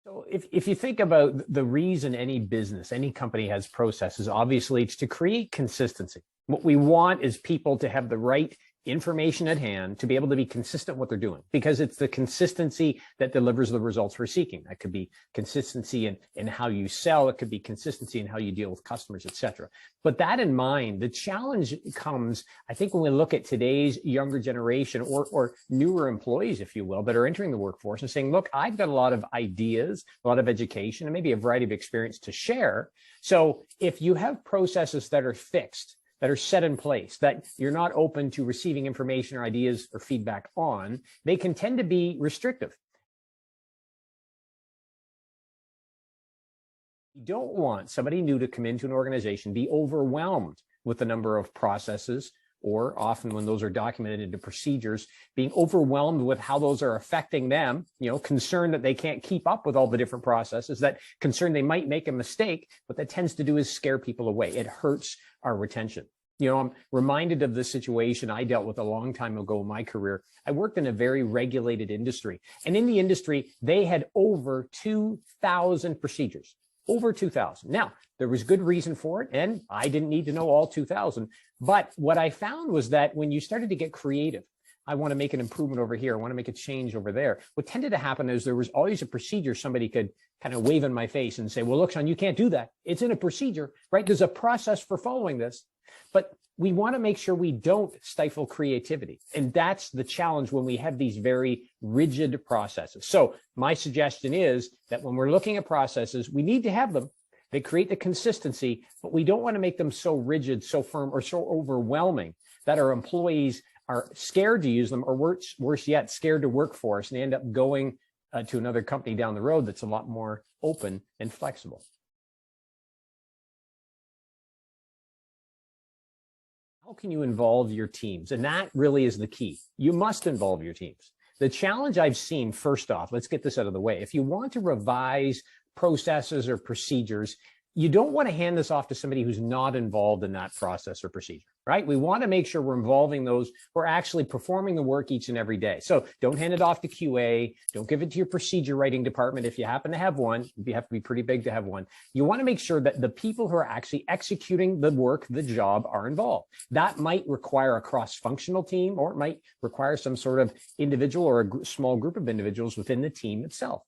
So if you think about the reason any business, any company has processes, obviously it's to create consistency. What we want is people to have the right information at hand to be able to be consistent what they're doing, because it's the consistency that delivers the results we're seeking. That could be consistency in how you sell. It could be consistency in how you deal with customers, et cetera. But that in mind, the challenge comes, I think, when we look at today's younger generation or newer employees, if you will, that are entering the workforce and saying, look, I've got a lot of ideas, a lot of education, and maybe a variety of experience to share. So if you have processes that are fixed, that are set in place, that you're not open to receiving information or ideas or feedback on, they can tend to be restrictive. You don't want somebody new to come into an organization, be overwhelmed with the number of processes, or often when those are documented into procedures, being overwhelmed with how those are affecting them, concerned that they can't keep up with all the different processes, that concerned they might make a mistake. What that tends to do is scare people away. It hurts our retention. I'm reminded of the situation I dealt with a long time ago in my career. I worked in a very regulated industry, and in the industry, they had over 2,000 procedures. Over 2,000. Now, there was good reason for it, and I didn't need to know all 2,000. But what I found was that when you started to get creative, I want to make an improvement over here, I want to make a change over there, what tended to happen is there was always a procedure somebody could kind of wave in my face and say, well, look, Shawn, you can't do that. It's in a procedure, right? There's a process for following this. But we want to make sure we don't stifle creativity. And that's the challenge when we have these very rigid processes. So my suggestion is that when we're looking at processes, we need to have them. They create the consistency, but we don't want to make them so rigid, so firm, or so overwhelming that our employees are scared to use them, or worse yet, scared to work for us, and they end up going to another company down the road that's a lot more open and flexible. How can you involve your teams? And that really is the key. You must involve your teams. The challenge I've seen, first off, let's get this out of the way. If you want to revise processes or procedures, you don't want to hand this off to somebody who's not involved in that process or procedure, right? We want to make sure we're involving those who are actually performing the work each and every day. So don't hand it off to QA. Don't give it to your procedure writing department. If you happen to have one, you have to be pretty big to have one. You want to make sure that the people who are actually executing the work, the job, are involved. That might require a cross-functional team, or it might require some sort of individual or a small group of individuals within the team itself.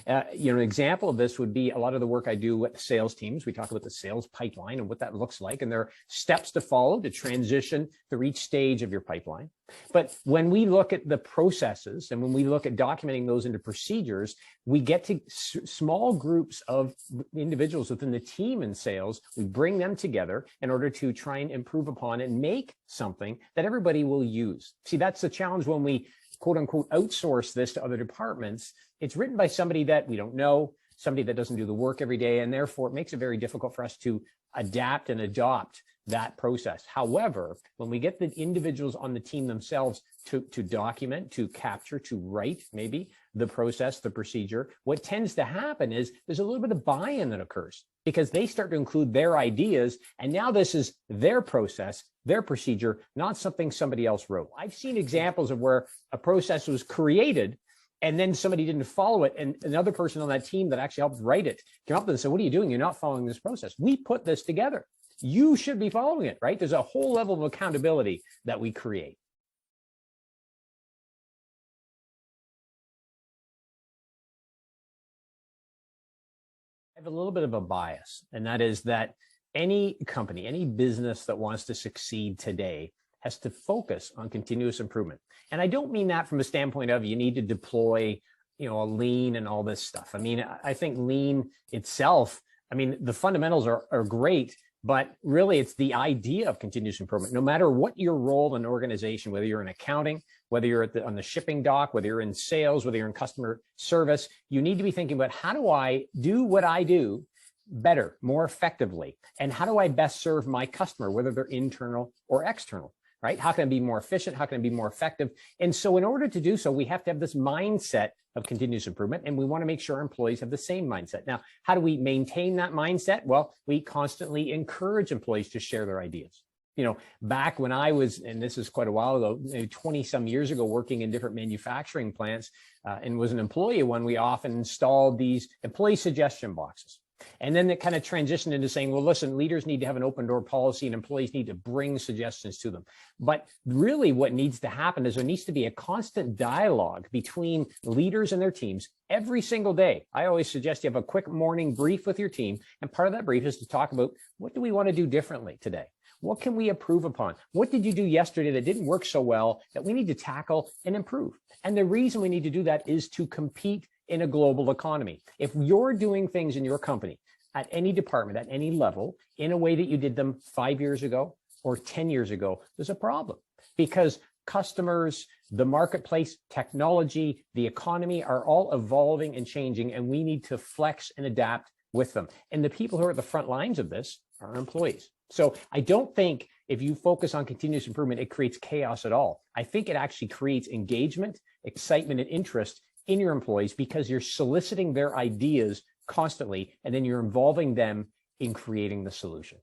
An example of this would be a lot of the work I do with sales teams. We talk about the sales pipeline and what that looks like, and there are steps to follow to transition through each stage of your pipeline. But when we look at the processes and when we look at documenting those into procedures, we get to small groups of individuals within the team in sales. We bring them together in order to try and improve upon and make something that everybody will use. See, that's the challenge when we quote unquote outsource this to other departments. It's written by somebody that we don't know, somebody that doesn't do the work every day, and therefore it makes it very difficult for us to adapt and adopt that process. However, when we get the individuals on the team themselves to document, to capture, to write maybe the process, the procedure, what tends to happen is there's a little bit of buy-in that occurs because they start to include their ideas, and now this is their process, their procedure, not something somebody else wrote. I've seen examples of where a process was created and then somebody didn't follow it, and another person on that team that actually helped write it came up and said, what are you doing? You're not following this process. We put this together. You should be following it, right? There's a whole level of accountability that we create. I have a little bit of a bias, and that is that any company, any business that wants to succeed today has to focus on continuous improvement. And I don't mean that from a standpoint of you need to deploy, a lean and all this stuff. I mean, I think lean itself, the fundamentals are great, but really it's the idea of continuous improvement. No matter what your role in an organization, whether you're in accounting, whether you're on the shipping dock, whether you're in sales, whether you're in customer service, you need to be thinking about how do I do what I do better, more effectively? And how do I best serve my customer, whether they're internal or external, right? How can I be more efficient? How can I be more effective? And so in order to do so, we have to have this mindset of continuous improvement, and we want to make sure our employees have the same mindset. Now, how do we maintain that mindset? Well, we constantly encourage employees to share their ideas. Back when I was, and this is quite a while ago, maybe 20 some years ago, working in different manufacturing plants and was an employee when we often installed these employee suggestion boxes. And then it kind of transitioned into saying, well, listen, leaders need to have an open door policy and employees need to bring suggestions to them. But really what needs to happen is there needs to be a constant dialogue between leaders and their teams every single day. I always suggest you have a quick morning brief with your team. And part of that brief is to talk about, what do we want to do differently today? What can we improve upon? What did you do yesterday that didn't work so well that we need to tackle and improve? And the reason we need to do that is to compete in a global economy. If you're doing things in your company at any department, at any level, in a way that you did them 5 years ago or 10 years ago, there's a problem, because customers, the marketplace, technology, the economy are all evolving and changing, and we need to flex and adapt with them. And the people who are at the front lines of this are employees. So I don't think if you focus on continuous improvement, it creates chaos at all. I think it actually creates engagement, excitement, and interest in your employees, because you're soliciting their ideas constantly, and then you're involving them in creating the solution.